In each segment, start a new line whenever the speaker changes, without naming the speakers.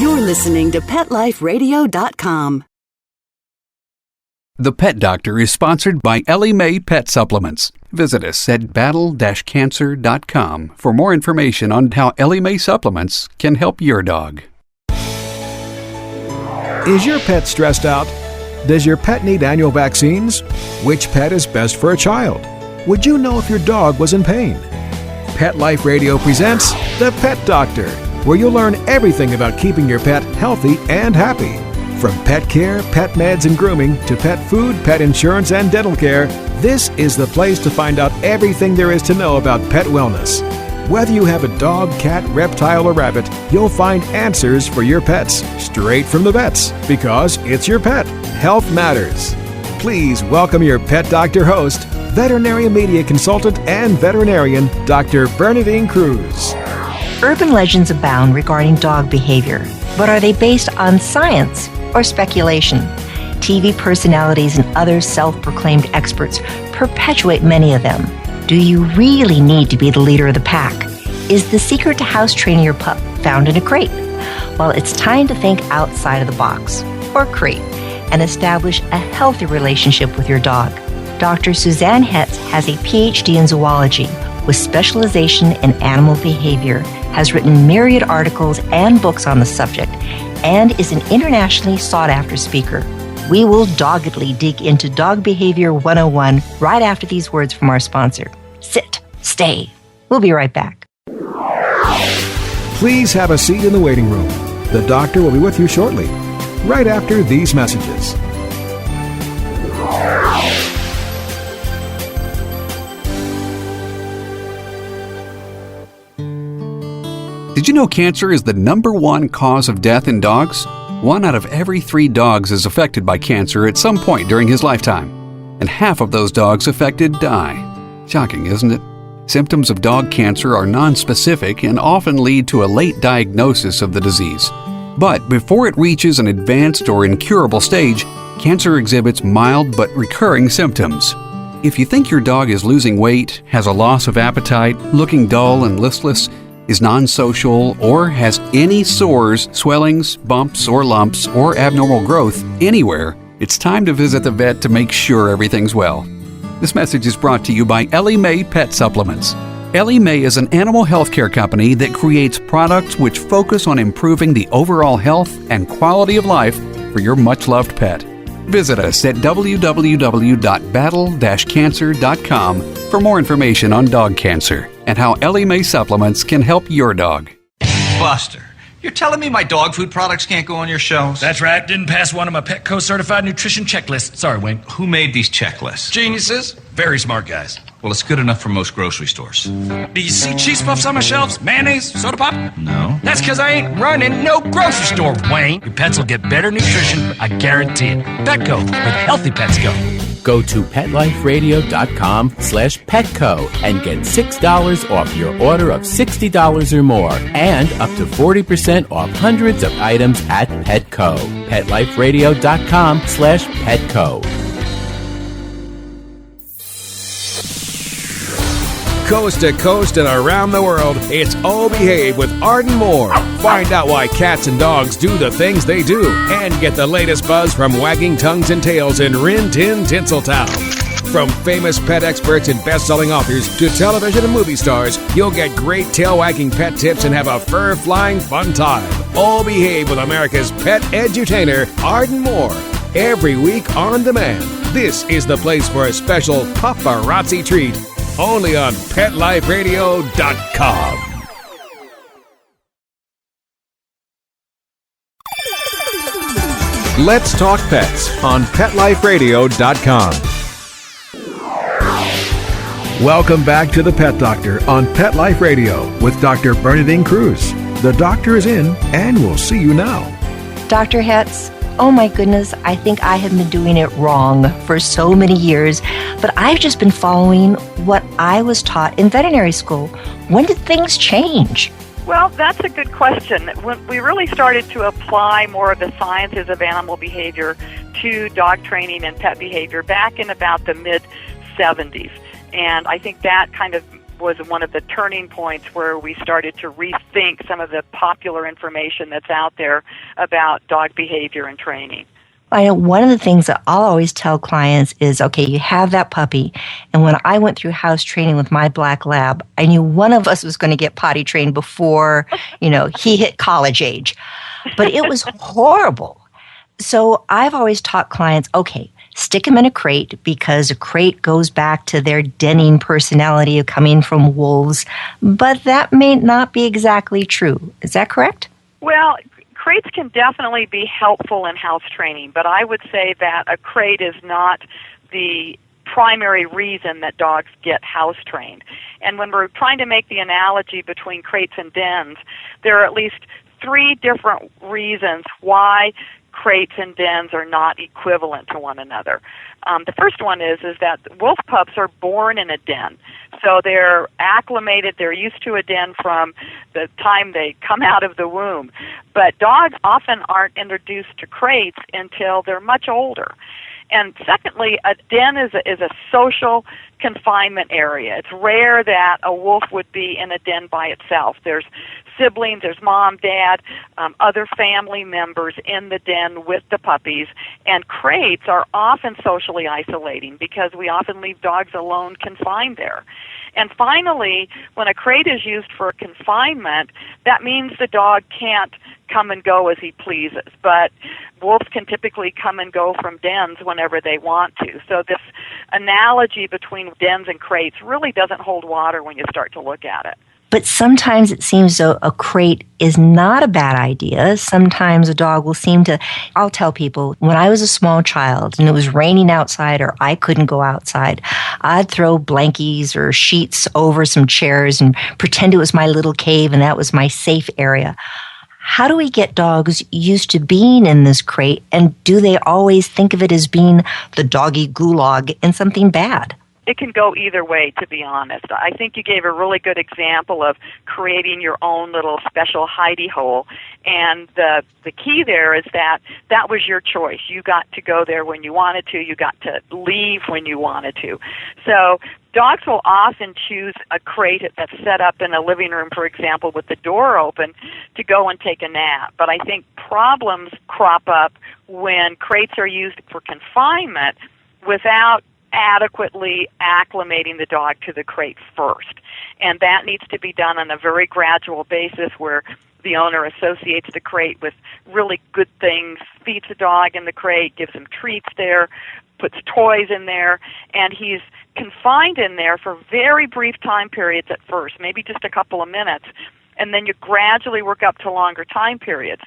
You're listening to PetLifeRadio.com.
The Pet Doctor is sponsored by Ellie Mae Pet Supplements. Visit us at battle-cancer.com for more information on how Ellie Mae supplements can help your dog.
Is your pet stressed out? Does your pet need annual vaccines? Which pet is best for a child? Would you know if your dog was in pain? Pet Life Radio presents The Pet Doctor, where you'll learn everything about keeping your pet healthy and happy. From pet care, pet meds and grooming, to pet food, pet insurance, and dental care, this is the place to find out everything there is to know about pet wellness. Whether you have a dog, cat, reptile, or rabbit, you'll find answers for your pets straight from the vets, because it's your pet. Health matters. Please welcome your Pet Doctor host, veterinary media consultant and veterinarian, Dr. Bernadine Cruz.
Urban legends abound regarding dog behavior, but are they based on science or speculation? TV personalities and other self-proclaimed experts perpetuate many of them. Do you really need to be the leader of the pack? Is the secret to house training your pup found in a crate? Well, it's time to think outside of the box, or crate, and establish a healthy relationship with your dog. Dr. Suzanne Hetts has a PhD in zoology with specialization in animal behavior, has written myriad articles and books on the subject, and is an internationally sought-after speaker. We will doggedly dig into Dog Behavior 101 right after these words from our sponsor. Sit, stay. We'll be right back.
Please have a seat in the waiting room. The doctor will be with you shortly, right after these messages.
Did you know cancer is the #1 cause of death in dogs? 1 out of every 3 dogs is affected by cancer at some point during his lifetime, and half of those dogs affected die. Shocking, isn't it? Symptoms of dog cancer are nonspecific and often lead to a late diagnosis of the disease. But before it reaches an advanced or incurable stage, cancer exhibits mild but recurring symptoms. If you think your dog is losing weight, has a loss of appetite, looking dull and listless, is non-social, or has any sores, swellings, bumps, or lumps, or abnormal growth anywhere, it's time to visit the vet to make sure everything's well. This message is brought to you by Ellie Mae Pet Supplements. Ellie Mae is an animal healthcare company that creates products which focus on improving the overall health and quality of life for your much-loved pet. Visit us at www.battle-cancer.com for more information on dog cancer and how Ellie Mae supplements can help your dog.
Buster, you're telling me my dog food products can't go on your shelves?
That's right. Didn't pass one of my Petco certified nutrition checklists. Sorry, Wayne.
Who made these checklists?
Geniuses. Very smart guys.
Well, it's good enough for most grocery stores.
Do you see cheese puffs on my shelves? Mayonnaise? Soda pop?
No.
That's because I ain't running no grocery store, Wayne. Your pets will get better nutrition, I guarantee it. Petco, where the healthy pets go.
Go to PetLifeRadio.com/Petco and get $6 off your order of $60 or more, and up to 40% off hundreds of items at Petco. PetLifeRadio.com/Petco.
Coast to coast and around the world, it's Oh Behave with Arden Moore. Find out why cats and dogs do the things they do, and get the latest buzz from wagging tongues and tails in Rin Tin Tinseltown. From famous pet experts and best-selling authors to television and movie stars, you'll get great tail-wagging pet tips and have a fur-flying fun time. Oh Behave with America's pet edutainer, Arden Moore. Every week on demand. This is the place for a special paparazzi treat. Only on PetLifeRadio.com. Let's Talk Pets on PetLifeRadio.com. Welcome back to The Pet Doctor on Pet Life Radio with Dr. Bernadine Cruz. The doctor is in, and we'll see you now.
Dr. Hetts, oh my goodness, I think I have been doing it wrong for so many years, but I've just been following what I was taught in veterinary school. When did things change?
Well, that's a good question. When we really started to apply more of the sciences of animal behavior to dog training and pet behavior back in about the mid-'70s. And I think that kind of was one of the turning points where we started to rethink some of the popular information that's out there about dog behavior and training.
I know one of the things that I'll always tell clients is, okay, you have that puppy, and when I went through house training with my black lab, I knew one of us was going to get potty trained before, he hit college age. But it was horrible. So I've always taught clients, okay, stick them in a crate, because a crate goes back to their denning personality of coming from wolves, but that may not be exactly true. Is that correct?
Well, crates can definitely be helpful in house training, but I would say that a crate is not the primary reason that dogs get house trained. And when we're trying to make the analogy between crates and dens, there are at least 3 different reasons why crates and dens are not equivalent to one another. The first one is that wolf pups are born in a den. So they're acclimated, they're used to a den from the time they come out of the womb. But dogs often aren't introduced to crates until they're much older. And secondly, a den is a social confinement area. It's rare that a wolf would be in a den by itself. There's siblings, there's mom, dad, other family members in the den with the puppies, and crates are often socially isolating because we often leave dogs alone confined there. And finally, when a crate is used for confinement, that means the dog can't come and go as he pleases, but wolves can typically come and go from dens whenever they want to. So this analogy between dens and crates really doesn't hold water when you start to look at it.
But sometimes it seems though a crate is not a bad idea. Sometimes a dog will seem to, I'll tell people, when I was a small child and it was raining outside or I couldn't go outside, I'd throw blankies or sheets over some chairs and pretend it was my little cave and that was my safe area. How do we get dogs used to being in this crate, and do they always think of it as being the doggy gulag and something bad?
It can go either way, to be honest. I think you gave a really good example of creating your own little special hidey hole. And the key there is that was your choice. You got to go there when you wanted to. You got to leave when you wanted to. So dogs will often choose a crate that's set up in a living room, for example, with the door open to go and take a nap. But I think problems crop up when crates are used for confinement without adequately acclimating the dog to the crate first. And that needs to be done on a very gradual basis where the owner associates the crate with really good things, feeds the dog in the crate, gives him treats there, puts toys in there, and he's confined in there for very brief time periods at first, maybe just a couple of minutes, and then you gradually work up to longer time periods.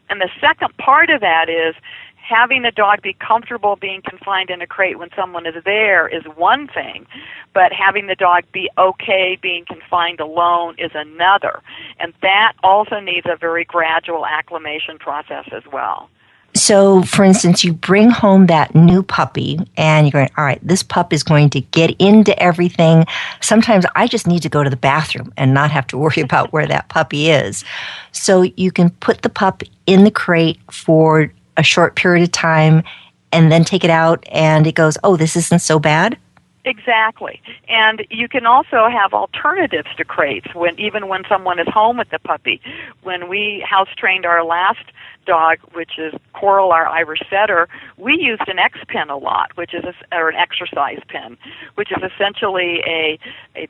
And the second part of that is having the dog be comfortable being confined in a crate when someone is there is one thing, but having the dog be okay being confined alone is another. And that also needs a very gradual acclimation process as well.
So, for instance, you bring home that new puppy and you're going, all right, this pup is going to get into everything. Sometimes I just need to go to the bathroom and not have to worry about where that puppy is. So you can put the pup in the crate for a short period of time and then take it out and it goes, oh, this isn't so bad?
Exactly. And you can also have alternatives to crates even when someone is home with the puppy. When we house trained our last dog, which is Coral, our Irish setter, we used an X pen a lot, or an exercise pen, which is essentially a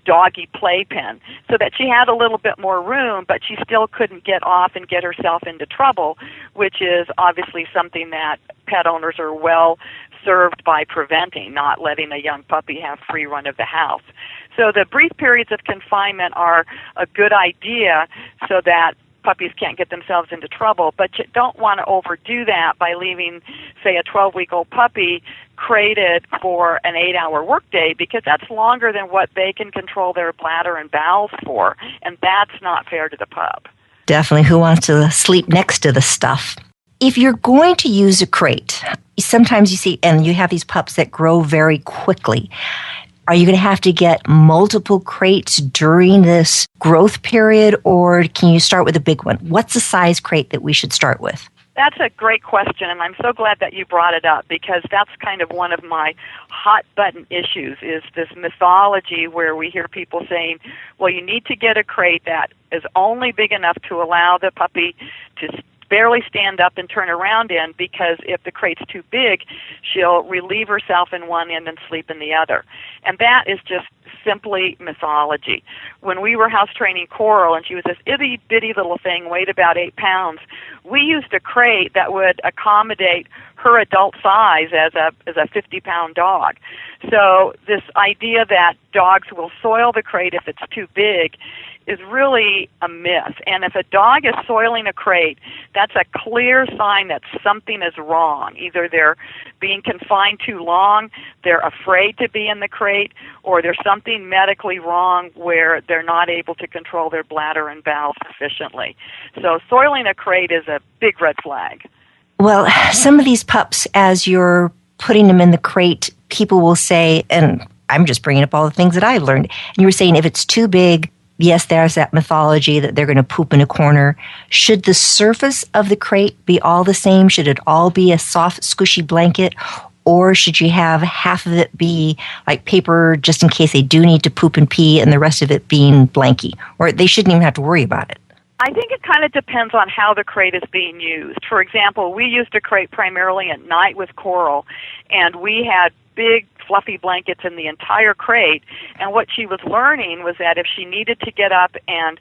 doggy play pen, so that she had a little bit more room, but she still couldn't get off and get herself into trouble, which is obviously something that pet owners are well served by preventing, not letting a young puppy have free run of the house. So the brief periods of confinement are a good idea so that puppies can't get themselves into trouble, but you don't want to overdo that by leaving, say, a 12-week-old puppy crated for an 8-hour workday, because that's longer than what they can control their bladder and bowels for, and that's not fair to the pup.
Definitely. Who wants to sleep next to the stuff? If you're going to use a crate, sometimes you see, and you have these pups that grow very quickly. Are you going to have to get multiple crates during this growth period, or can you start with a big one? What's the size crate that we should start with?
That's a great question, and I'm so glad that you brought it up, because that's kind of one of my hot-button issues, is this mythology where we hear people saying, well, you need to get a crate that is only big enough to allow the puppy to barely stand up and turn around in, because if the crate's too big, she'll relieve herself in one end and sleep in the other. And that is just simply mythology. When we were house training Coral, and she was this itty-bitty little thing, weighed about 8 pounds, we used a crate that would accommodate her adult size as a 50-pound dog. So this idea that dogs will soil the crate if it's too big is really a myth. And if a dog is soiling a crate, that's a clear sign that something is wrong. Either they're being confined too long, they're afraid to be in the crate, or there's something medically wrong where they're not able to control their bladder and bowels sufficiently. So soiling a crate is a big red flag.
Well, some of these pups, as you're putting them in the crate, people will say, and I'm just bringing up all the things that I've learned, and you were saying if it's too big, yes, there's that mythology that they're going to poop in a corner. Should the surface of the crate be all the same? Should it all be a soft, squishy blanket? Or should you have half of it be like paper just in case they do need to poop and pee, and the rest of it being blanky? Or they shouldn't even have to worry about it?
I think it kind of depends on how the crate is being used. For example, we used a crate primarily at night with Coral, and we had big fluffy blankets in the entire crate, and what she was learning was that if she needed to get up and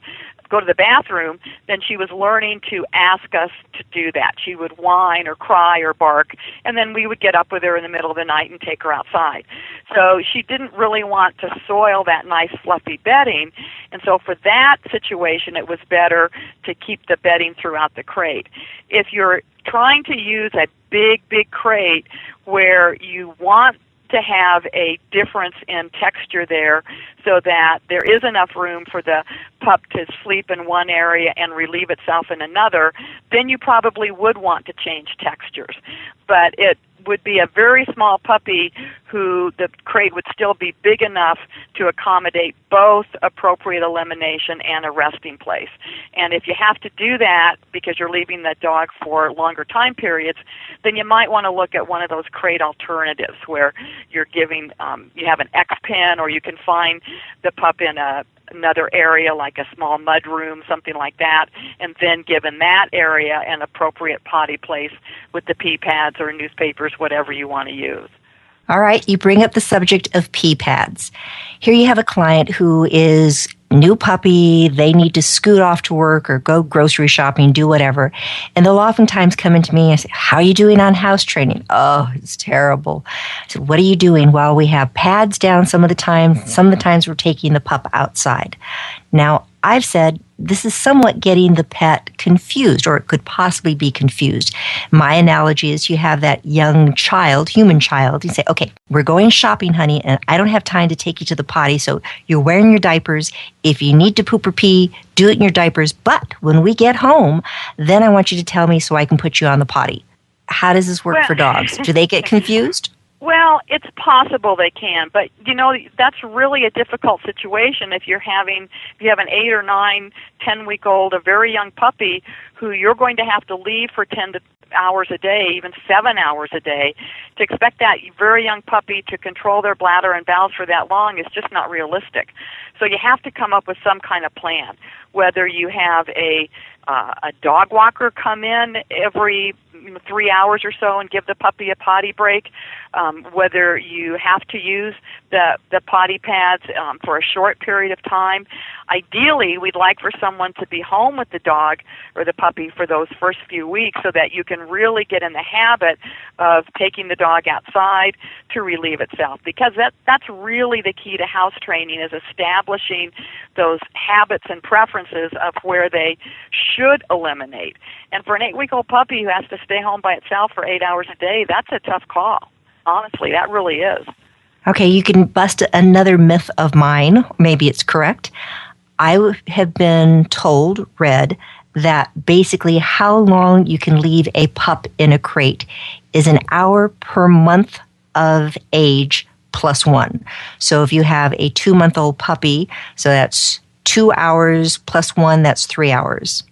go to the bathroom, then she was learning to ask us to do that. She would whine or cry or bark, and then we would get up with her in the middle of the night and take her outside. So she didn't really want to soil that nice fluffy bedding, and so for that situation it was better to keep the bedding throughout the crate. If you're trying to use a big crate where you want to have a difference in texture there so that there is enough room for the pup to sleep in one area and relieve itself in another, then you probably would want to change textures. But it would be a very small puppy who the crate would still be big enough to accommodate both appropriate elimination and a resting place. And if you have to do that because you're leaving the dog for longer time periods, then you might want to look at one of those crate alternatives where you're giving, you have an X pen, or you can find the pup in another area like a small mud room, something like that, and then give in that area an appropriate potty place with the pee pads or newspapers, whatever you want to use.
All right, you bring up the subject of pee pads. Here you have a client who is new puppy, they need to scoot off to work or go grocery shopping, do whatever, and they'll oftentimes come into me and say, how are you doing on house training? Oh, it's terrible. I said, what are you doing? Well, we have pads down some of the times we're taking the pup outside. Now, I've said this is somewhat getting the pet confused, or it could possibly be confused. My analogy is you have that young child, human child, you say, okay, we're going shopping, honey, and I don't have time to take you to the potty, so you're wearing your diapers. If you need to poop or pee, do it in your diapers, but when we get home, then I want you to tell me so I can put you on the potty. How does this work for dogs? Do they get confused?
Well, it's possible they can, but you know, that's really a difficult situation if you have an 8 or 9, 10-week-old, a very young puppy who you're going to have to leave for 10 hours a day, even 7 hours a day. To expect that very young puppy to control their bladder and bowels for that long is just not realistic. So you have to come up with some kind of plan, whether you have a dog walker come in every 3 hours or so and give the puppy a potty break, whether you have to use the potty pads for a short period of time. Ideally, we'd like for someone to be home with the dog or the puppy for those first few weeks so that you can really get in the habit of taking the dog outside to relieve itself, because that's really the key to house training, is establishing those habits and preferences of where they should eliminate. And for an 8-week-old puppy who has to stay home by itself for 8 hours a day, that's a tough call. Honestly, that really is. Okay, you can bust another myth of mine. Maybe it's correct. I have been read that basically how long you can leave a pup in a crate is an hour per month of age plus 1. So if you have a 2-month-old puppy, so that's 2 hours plus 1, that's 3 hours.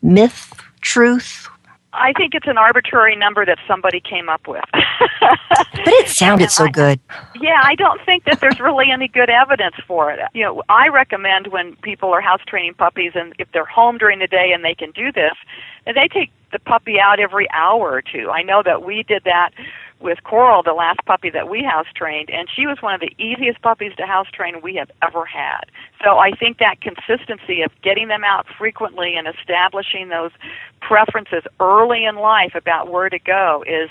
Myth, truth? I think it's an arbitrary number that somebody came up with.
But it sounded so good.
Yeah, I don't think that there's really any good evidence for it. I recommend when people are house training puppies, and if they're home during the day and they can do this, that they take the puppy out every hour or two. I know that we did that with Coral, the last puppy that we house trained, and she was one of the easiest puppies to house train we have ever had. So I think that consistency of getting them out frequently and establishing those preferences early in life about where to go is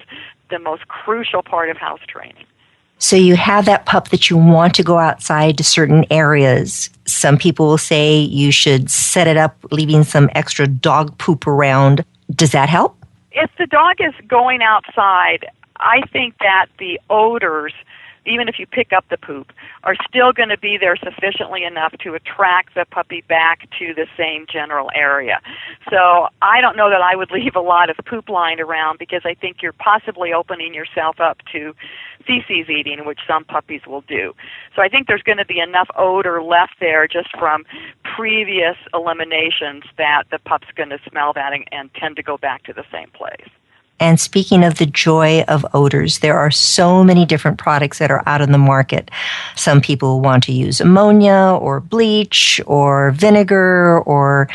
the most crucial part of house training.
So you have that pup that you want to go outside to certain areas. Some people will say you should set it up, leaving some extra dog poop around. Does that help?
If the dog is going outside, I think that the odors, even if you pick up the poop, are still going to be there sufficiently enough to attract the puppy back to the same general area. So I don't know that I would leave a lot of poop lying around, because I think you're possibly opening yourself up to feces eating, which some puppies will do. So I think there's going to be enough odor left there just from previous eliminations that the pup's going to smell that and tend to go back to the same place.
And speaking of the joy of odors, there are so many different products that are out in the market. Some people want to use ammonia or bleach or vinegar or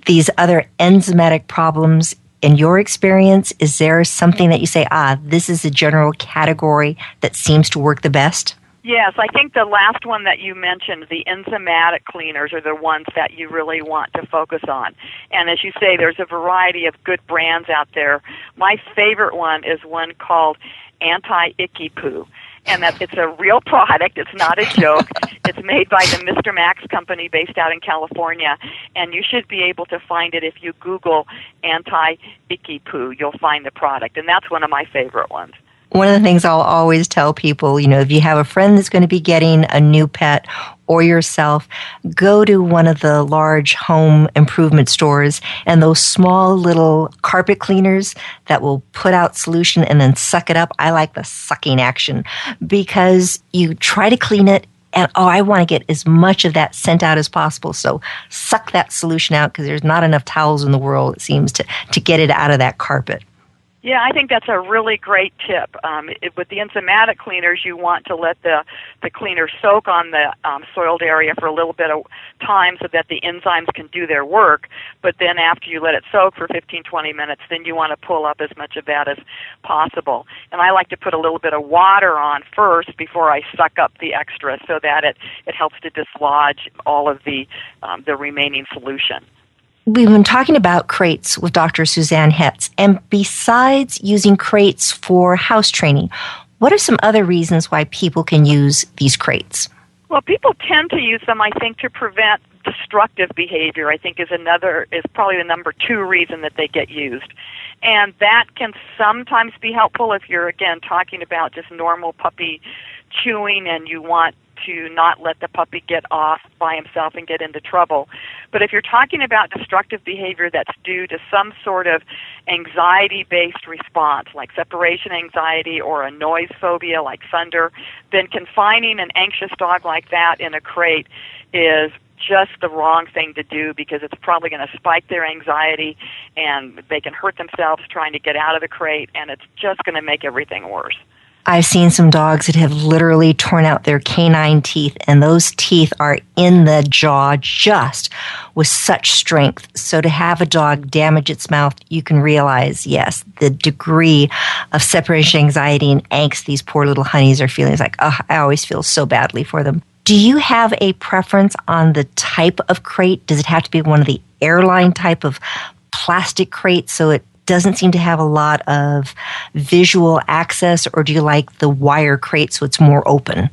these other enzymatic problems. In your experience, is there something that you say, this is a general category that seems to work the best?
Yes, I think the last one that you mentioned, the enzymatic cleaners, are the ones that you really want to focus on. And as you say, there's a variety of good brands out there. My favorite one is one called Anti-Icky Poo. And that it's a real product. It's not a joke. It's made by the Mr. Max company based out in California. And you should be able to find it if you Google Anti-Icky Poo. You'll find the product. And that's one of my favorite ones.
One of the things I'll always tell people, if you have a friend that's going to be getting a new pet or yourself, go to one of the large home improvement stores, and those small little carpet cleaners that will put out solution and then suck it up. I like the sucking action, because you try to clean it and, I want to get as much of that sent out as possible. So suck that solution out, because there's not enough towels in the world, it seems, to get it out of that carpet.
Yeah, I think that's a really great tip. With the enzymatic cleaners, you want to let the cleaner soak on the soiled area for a little bit of time so that the enzymes can do their work. But then after you let it soak for 15, 20 minutes, then you want to pull up as much of that as possible. And I like to put a little bit of water on first before I suck up the extra, so that it helps to dislodge all of the remaining solution.
We've been talking about crates with Dr. Suzanne Hetts, and besides using crates for house training, what are some other reasons why people can use these crates?
Well, people tend to use them, I think, to prevent destructive behavior. I think is probably the number 2 reason that they get used. And that can sometimes be helpful if you're, again, talking about just normal puppy chewing and you want to not let the puppy get off by himself and get into trouble. But if you're talking about destructive behavior that's due to some sort of anxiety-based response, like separation anxiety or a noise phobia like thunder, then confining an anxious dog like that in a crate is just the wrong thing to do, because it's probably going to spike their anxiety and they can hurt themselves trying to get out of the crate, and it's just going to make everything worse.
I've seen some dogs that have literally torn out their canine teeth, and those teeth are in the jaw just with such strength. So to have a dog damage its mouth, you can realize, yes, the degree of separation anxiety and angst these poor little honeys are feeling. It's like, I always feel so badly for them. Do you have a preference on the type of crate? Does it have to be one of the airline type of plastic crates so it doesn't seem to have a lot of visual access, or do you like the wire crate so it's more open?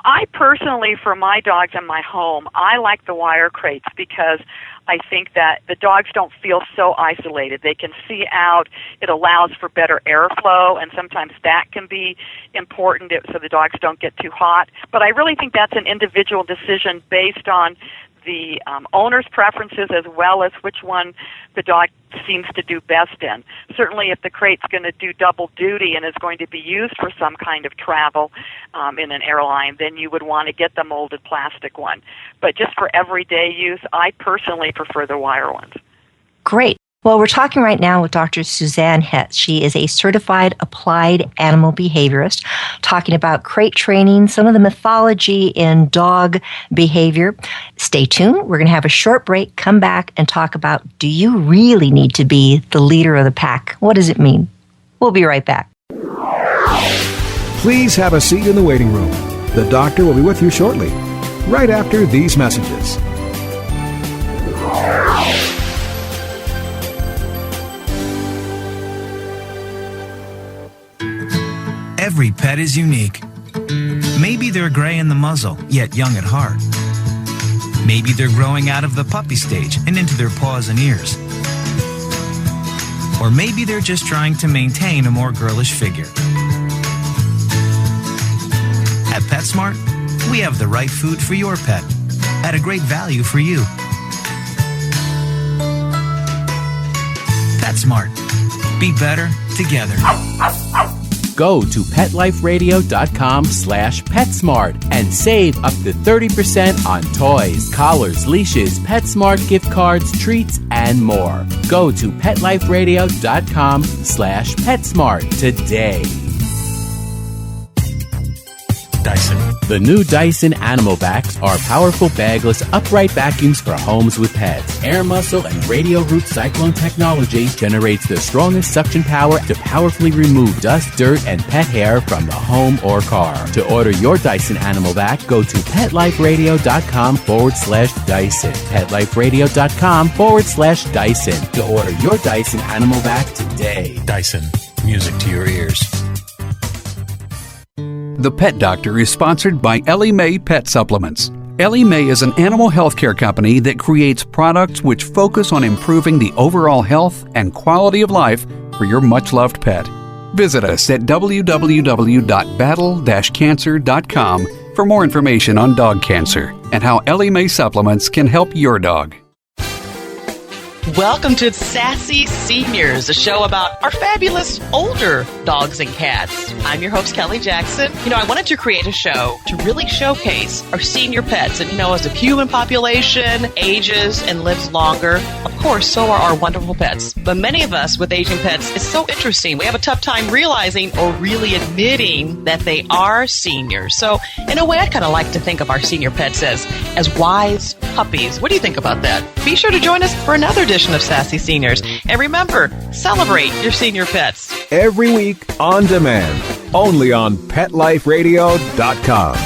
I personally, for my dogs in my home, I like the wire crates because I think that the dogs don't feel so isolated. They can see out. It allows for better airflow, and sometimes that can be important so the dogs don't get too hot. But I really think that's an individual decision based on the owner's preferences as well as which one the dog seems to do best in. Certainly if the crate's going to do double duty and is going to be used for some kind of travel in an airline, then you would want to get the molded plastic one. But just for everyday use, I personally prefer the wire ones.
Great. Well, we're talking right now with Dr. Suzanne Hetts. She is a certified applied animal behaviorist, talking about crate training, some of the mythology in dog behavior. Stay tuned. We're going to have a short break, come back, and talk about, do you really need to be the leader of the pack? What does it mean? We'll be right back.
Please have a seat in the waiting room. The doctor will be with you shortly, right after these messages.
Every pet is unique. Maybe they're gray in the muzzle, yet young at heart. Maybe they're growing out of the puppy stage and into their paws and ears. Or maybe they're just trying to maintain a more girlish figure. At PetSmart, we have the right food for your pet at a great value for you. PetSmart. Be better together.
Go to PetLifeRadio.com/PetSmart and save up to 30% on toys, collars, leashes, PetSmart gift cards, treats, and more. Go to PetLifeRadio.com/PetSmart today.
Dyson.
The new Dyson Animal Vacs are powerful bagless upright vacuums for homes with pets. Air muscle and radio root cyclone technology generates the strongest suction power to powerfully remove dust, dirt, and pet hair from the home or car. To order your Dyson Animal Vac, go to PetLifeRadio.com/Dyson. PetLifeRadio.com/Dyson to order your Dyson Animal Vac today.
Dyson. Music to your ears.
The Pet Doctor is sponsored by Ellie Mae Pet Supplements. Ellie Mae is an animal healthcare company that creates products which focus on improving the overall health and quality of life for your much-loved pet. Visit us at www.battle-cancer.com for more information on dog cancer and how Ellie Mae Supplements can help your dog.
Welcome to Sassy Seniors, a show about our fabulous older dogs and cats. I'm your host, Kelly Jackson. I wanted to create a show to really showcase our senior pets. And, as the human population ages and lives longer, of course, so are our wonderful pets. But many of us with aging pets, it's so interesting. We have a tough time realizing or really admitting that they are seniors. So, in a way, I kind of like to think of our senior pets as wise puppies. What do you think about that? Be sure to join us for another edition of Sassy Seniors. And remember, celebrate your senior pets.
Every week on demand, only on PetLifeRadio.com.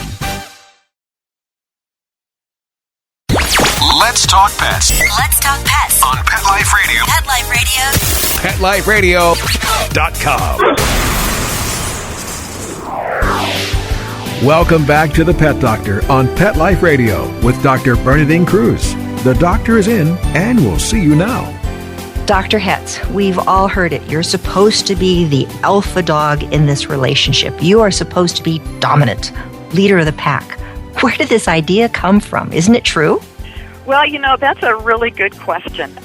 Let's talk pets.
Let's talk pets
On Pet Life Radio.
Pet Life Radio.
PetLifeRadio.com. Welcome back to the Pet Doctor on Pet Life Radio with Dr. Bernadine Cruz. The doctor is in, and we'll see you now.
Dr. Hetts, we've all heard it. You're supposed to be the alpha dog in this relationship. You are supposed to be dominant, leader of the pack. Where did this idea come from? Isn't it true?
Well, that's a really good question.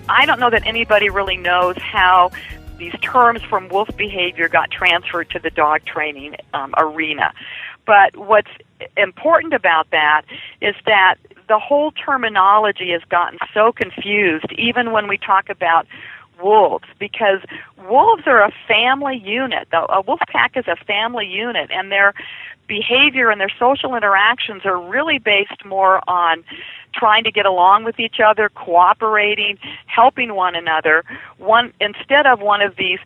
I don't know that anybody really knows how these terms from wolf behavior got transferred to the dog training arena. But what's important about that is that the whole terminology has gotten so confused, even when we talk about wolves, because wolves are a family unit. A wolf pack is a family unit, and their behavior and their social interactions are really based more on trying to get along with each other, cooperating, helping one another, instead of one of these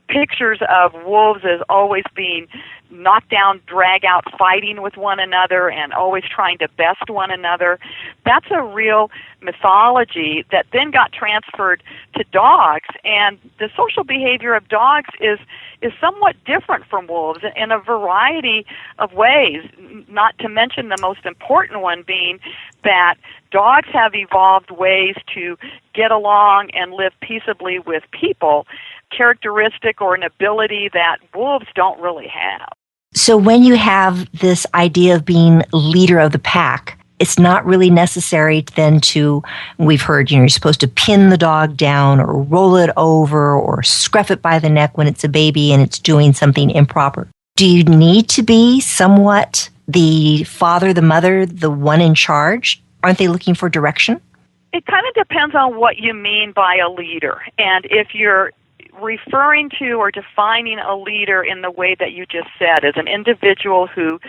pictures of wolves as always being knocked down, drag out, fighting with one another and always trying to best one another. That's a real mythology that then got transferred to dogs, and the social behavior of dogs is somewhat different from wolves in a variety of ways, not to mention the most important one being that dogs have evolved ways to get along and live peaceably with people, characteristic or an ability that wolves don't really have.
So when you have this idea of being leader of the pack, it's not really necessary then to, we've heard, you're supposed to pin the dog down or roll it over or scruff it by the neck when it's a baby and it's doing something improper. Do you need to be somewhat the father, the mother, the one in charge? Aren't they looking for direction?
It kind of depends on what you mean by a leader. And if you're referring to or defining a leader in the way that you just said, as an individual who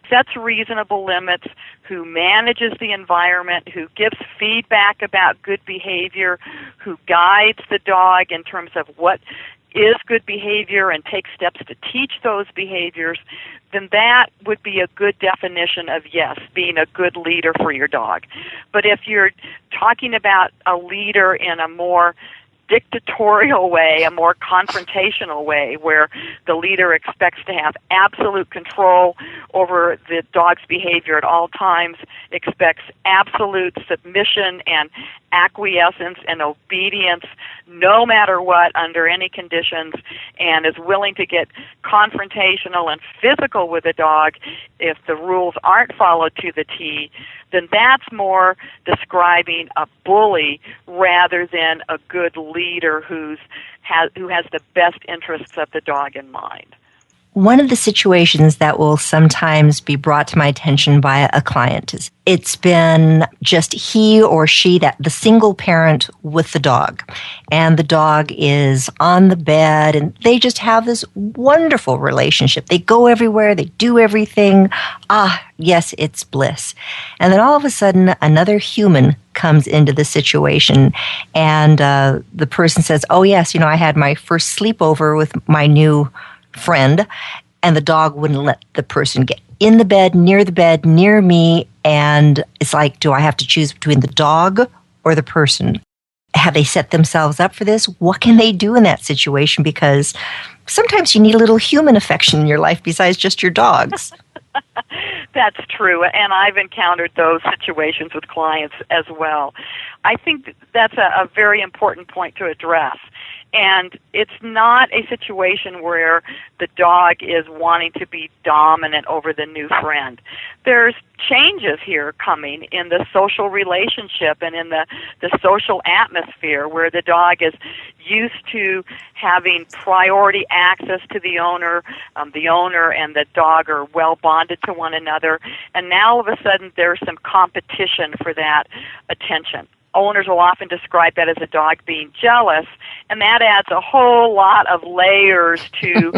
sets reasonable limits, who manages the environment, who gives feedback about good behavior, who guides the dog in terms of what is good behavior and takes steps to teach those behaviors, then that would be a good definition of, yes, being a good leader for your dog. But if you're talking about a leader in a more dictatorial way, a more confrontational way, where the leader expects to have absolute control over the dog's behavior at all times, expects absolute submission and acquiescence and obedience no matter what, under any conditions, and is willing to get confrontational and physical with a dog if the rules aren't followed to the T, then that's more describing a bully rather than a good leader who has the best interests of the dog in mind.
One of the situations that will sometimes be brought to my attention by a client is it's been just he or she, that the single parent with the dog, and the dog is on the bed and they just have this wonderful relationship. They go everywhere, they do everything. Yes, it's bliss. And then all of a sudden another human comes into the situation, and the person says, oh yes, I had my first sleepover with my new friend, and the dog wouldn't let the person get in the bed, near me, and it's like, do I have to choose between the dog or the person? Have they set themselves up for this? What can they do in that situation? Because sometimes you need a little human affection in your life besides just your dogs.
That's true, and I've encountered those situations with clients as well. I think that's a very important point to address. And it's not a situation where the dog is wanting to be dominant over the new friend. There's changes here coming in the social relationship and in the social atmosphere, where the dog is used to having priority access to the owner and the dog are well bonded to one another, and now all of a sudden there's some competition for that attention. Owners will often describe that as a dog being jealous, and that adds a whole lot of layers to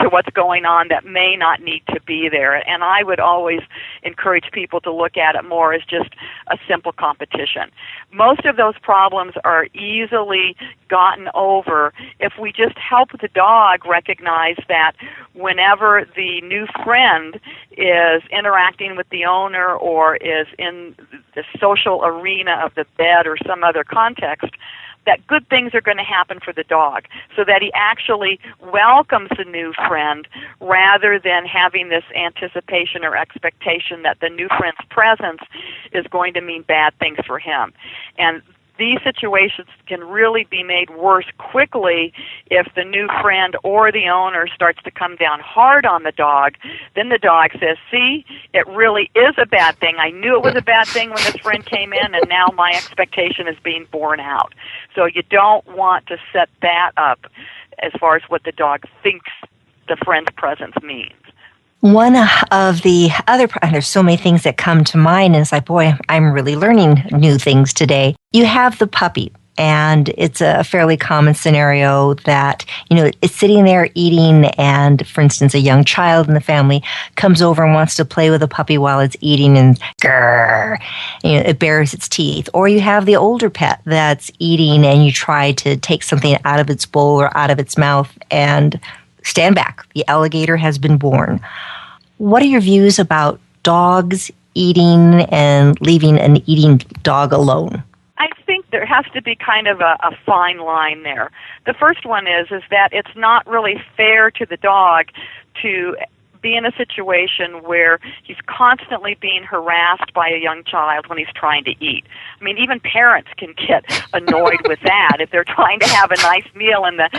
what's going on that may not need to be there. And I would always encourage people to look at it more as just a simple competition. Most of those problems are easily gotten over if we just help the dog recognize that whenever the new friend is interacting with the owner or is in the social arena of the bed or some other context, that good things are going to happen for the dog, so that he actually welcomes the new friend rather than having this anticipation or expectation that the new friend's presence is going to mean bad things for him. And these situations can really be made worse quickly if the new friend or the owner starts to come down hard on the dog. Then the dog says, see, it really is a bad thing. I knew it was a bad thing when this friend came in, and now my expectation is being borne out. So you don't want to set that up as far as what the dog thinks the friend's presence means.
One of the other, there's so many things that come to mind, and it's like, boy, I'm really learning new things today. You have the puppy, and it's a fairly common scenario that, it's sitting there eating, and, for instance, a young child in the family comes over and wants to play with the puppy while it's eating, and grrr, it bares its teeth. Or you have the older pet that's eating, and you try to take something out of its bowl or out of its mouth, and stand back. The alligator has been born. What are your views about dogs eating and leaving an eating dog alone?
I think there has to be kind of a fine line there. The first one is that it's not really fair to the dog to be in a situation where he's constantly being harassed by a young child when he's trying to eat. I mean, even parents can get annoyed with that if they're trying to have a nice meal and the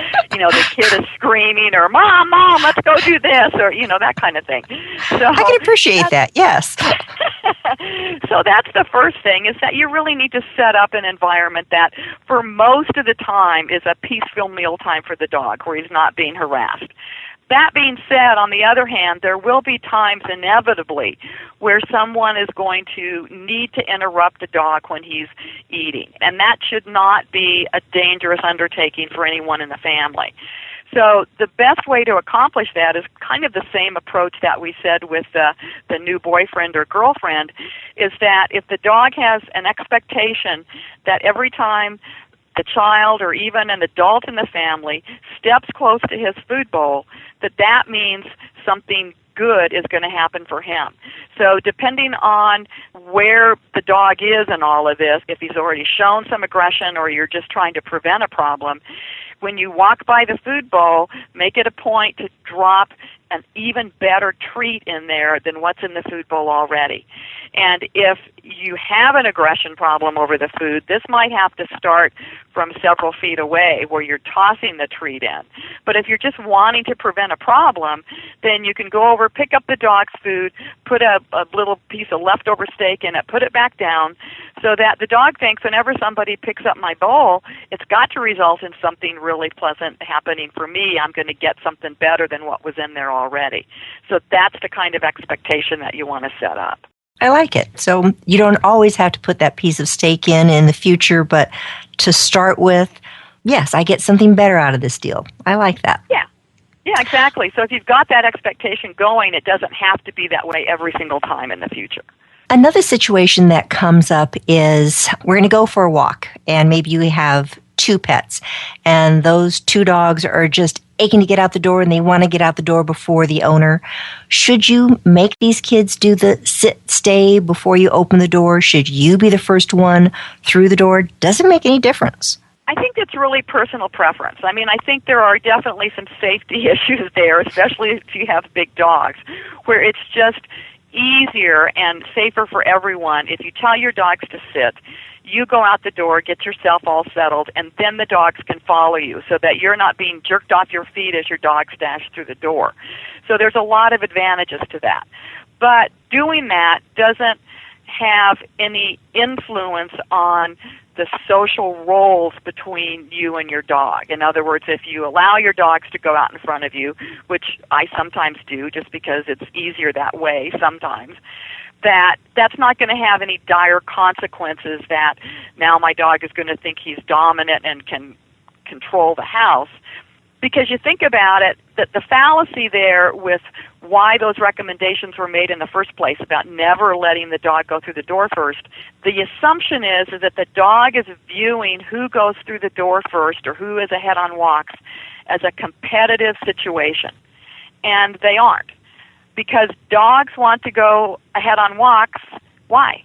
kid is screaming or mom, let's go do this, or that kind of thing. So
I can appreciate that. Yes.
So that's the first thing, is that you really need to set up an environment that for most of the time is a peaceful meal time for the dog, where he's not being harassed. That being said, on the other hand, there will be times inevitably where someone is going to need to interrupt a dog when he's eating, and that should not be a dangerous undertaking for anyone in the family. So the best way to accomplish that is kind of the same approach that we said with the new boyfriend or girlfriend, is that if the dog has an expectation that every time the child or even an adult in the family steps close to his food bowl, that means something good is going to happen for him. So depending on where the dog is in all of this, if he's already shown some aggression or you're just trying to prevent a problem, when you walk by the food bowl, make it a point to drop an even better treat in there than what's in the food bowl already. And if you have an aggression problem over the food, this might have to start from several feet away where you're tossing the treat in. But if you're just wanting to prevent a problem, then you can go over, pick up the dog's food, put a little piece of leftover steak in it, put it back down, so that the dog thinks whenever somebody picks up my bowl, it's got to result in something really pleasant happening for me. I'm going to get something better than what was in there already. So that's the kind of expectation that you want to set up.
I like it. So you don't always have to put that piece of steak in the future, but to start with, yes, I get something better out of this deal. I like that.
Yeah, exactly. So if you've got that expectation going, it doesn't have to be that way every single time in the future.
Another situation that comes up is we're going to go for a walk, and maybe you have two pets, and those two dogs are just aching to get out the door, and they want to get out the door before the owner. Should you make these kids do the sit, stay before you open the door? Should you be the first one through the door? Does it make any difference?
I think it's really personal preference. I mean, I think there are definitely some safety issues there, especially if you have big dogs, where it's just easier and safer for everyone if you tell your dogs to sit. You go out the door, get yourself all settled, and then the dogs can follow you so that you're not being jerked off your feet as your dogs dash through the door. So there's a lot of advantages to that. But doing that doesn't have any influence on the social roles between you and your dog. In other words, if you allow your dogs to go out in front of you, which I sometimes do just because it's easier that way sometimes, that's not going to have any dire consequences that now my dog is going to think he's dominant and can control the house. Because you think about it, that the fallacy there with why those recommendations were made in the first place about never letting the dog go through the door first, the assumption is that the dog is viewing who goes through the door first or who is ahead on walks as a competitive situation. And they aren't. Because dogs want to go ahead on walks. Why?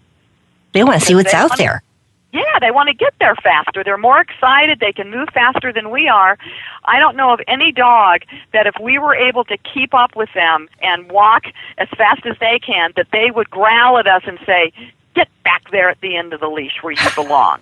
They want to see what's out there.
Yeah, they want to get there faster. They're more excited. They can move faster than we are. I don't know of any dog that if we were able to keep up with them and walk as fast as they can, that they would growl at us and say, get back there at the end of the leash where you belong.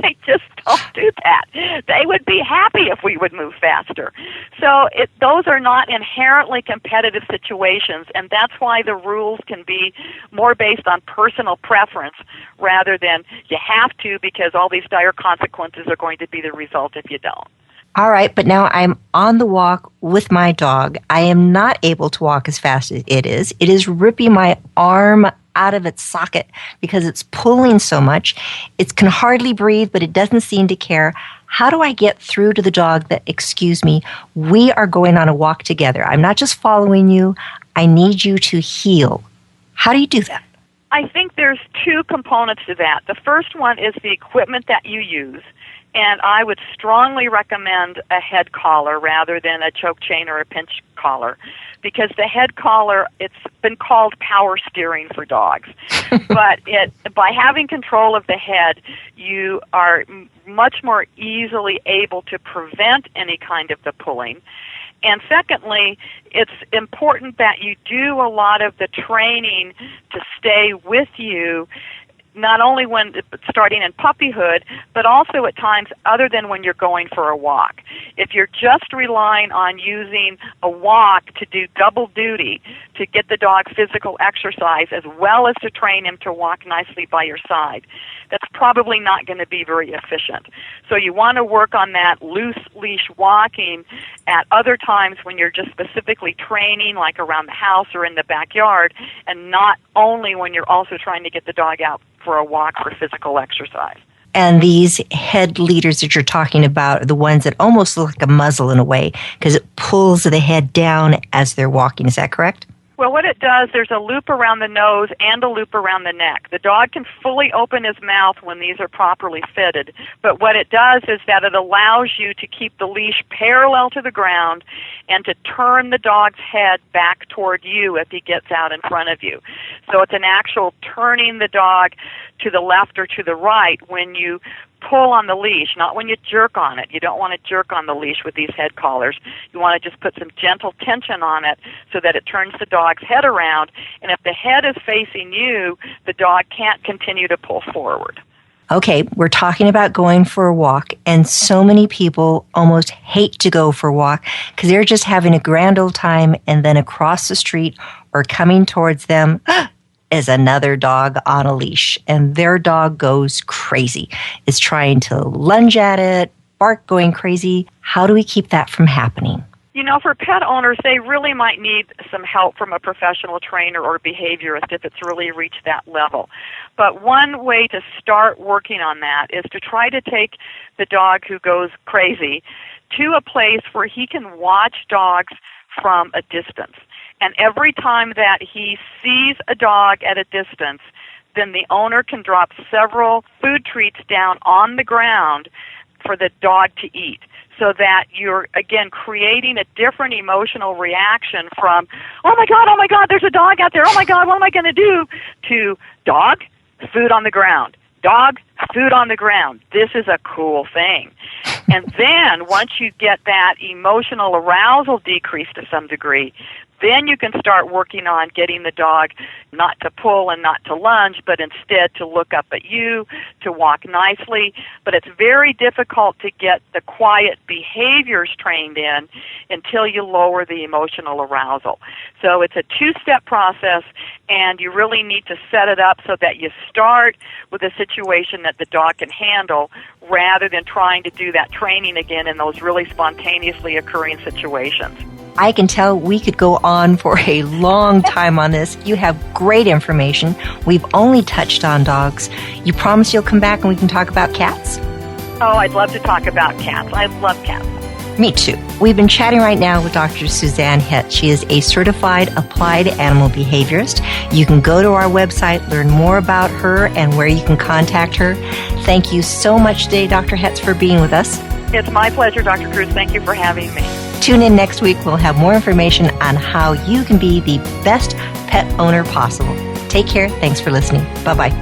They just don't do that. They would be happy if we would move faster. So those are not inherently competitive situations, and that's why the rules can be more based on personal preference rather than you have to because all these dire consequences are going to be the result if you don't.
All right, but now I'm on the walk with my dog. I am not able to walk as fast as it is. It is ripping my arm out of its socket because it's pulling so much. It can hardly breathe, but it doesn't seem to care. How do I get through to the dog that, excuse me, we are going on a walk together? I'm not just following you. I need you to heel. How do you do that?
I think there's two components to that. The first one is the equipment that you use. And I would strongly recommend a head collar rather than a choke chain or a pinch collar because the head collar, it's been called power steering for dogs. But by having control of the head, you are much more easily able to prevent any kind of the pulling. And secondly, it's important that you do a lot of the training to stay with you not only when starting in puppyhood, but also at times other than when you're going for a walk. If you're just relying on using a walk to do double duty, to get the dog physical exercise as well as to train him to walk nicely by your side, that's probably not going to be very efficient. So you want to work on that loose leash walking at other times when you're just specifically training, like around the house or in the backyard, and not only when you're also trying to get the dog out for a walk for physical exercise.
And these head leaders that you're talking about are the ones that almost look like a muzzle in a way, because it pulls the head down as they're walking. Is that correct?
Well, what it does, there's a loop around the nose and a loop around the neck. The dog can fully open his mouth when these are properly fitted, but what it does is that it allows you to keep the leash parallel to the ground and to turn the dog's head back toward you if he gets out in front of you. So it's an actual turning the dog to the left or to the right when you pull on the leash, not when you jerk on it. You don't want to jerk on the leash with these head collars. You want to just put some gentle tension on it so that it turns the dog's head around, and if the head is facing you, the dog can't continue to pull forward.
Okay, we're talking about going for a walk, and so many people almost hate to go for a walk because they're just having a grand old time, and then across the street or coming towards them is another dog on a leash, and their dog goes crazy. Is trying to lunge at it, bark, going crazy. How do we keep that from happening?
You know, for pet owners, they really might need some help from a professional trainer or behaviorist if it's really reached that level. But one way to start working on that is to try to take the dog who goes crazy to a place where he can watch dogs from a distance. And every time that he sees a dog at a distance, then the owner can drop several food treats down on the ground for the dog to eat, so that you're, again, creating a different emotional reaction from, oh my God, there's a dog out there, oh my God, what am I going to do, to dog, food on the ground, dog, food on the ground. This is a cool thing. And then once you get that emotional arousal decreased to some degree, then you can start working on getting the dog not to pull and not to lunge, but instead to look up at you, to walk nicely. But it's very difficult to get the quiet behaviors trained in until you lower the emotional arousal. So it's a two-step process, and you really need to set it up so that you start with a situation that the dog can handle rather than trying to do that training again in those really spontaneously occurring situations.
I can tell we could go on for a long time on this. You have great information. We've only touched on dogs. You promise you'll come back and we can talk about cats?
Oh, I'd love to talk about cats. I love cats.
Me too. We've been chatting right now with Dr. Suzanne Hetts. She is a certified applied animal behaviorist. You can go to our website, learn more about her and where you can contact her. Thank you so much today, Dr. Hetts, for being with us.
It's my pleasure, Dr. Cruz. Thank you for having me.
Tune in next week. We'll have more information on how you can be the best pet owner possible. Take care. Thanks for listening. Bye-bye.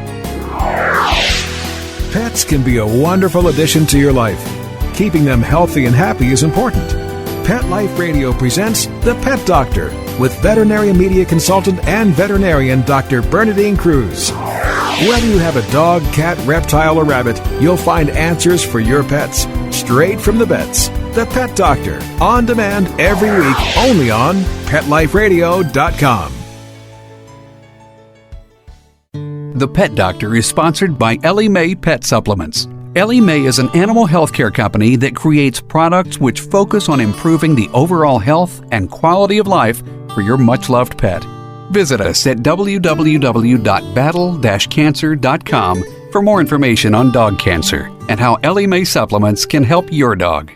Pets can be a wonderful addition to your life. Keeping them healthy and happy is important. Pet Life Radio presents The Pet Doctor with veterinary media consultant and veterinarian Dr. Bernadine Cruz. Whether you have a dog, cat, reptile, or rabbit, you'll find answers for your pets straight from the vets. The Pet Doctor, on demand every week, only on PetLifeRadio.com.
The Pet Doctor is sponsored by Ellie Mae Pet Supplements. Ellie Mae is an animal healthcare company that creates products which focus on improving the overall health and quality of life for your much-loved pet. Visit us at www.battle-cancer.com for more information on dog cancer and how Ellie Mae supplements can help your dog.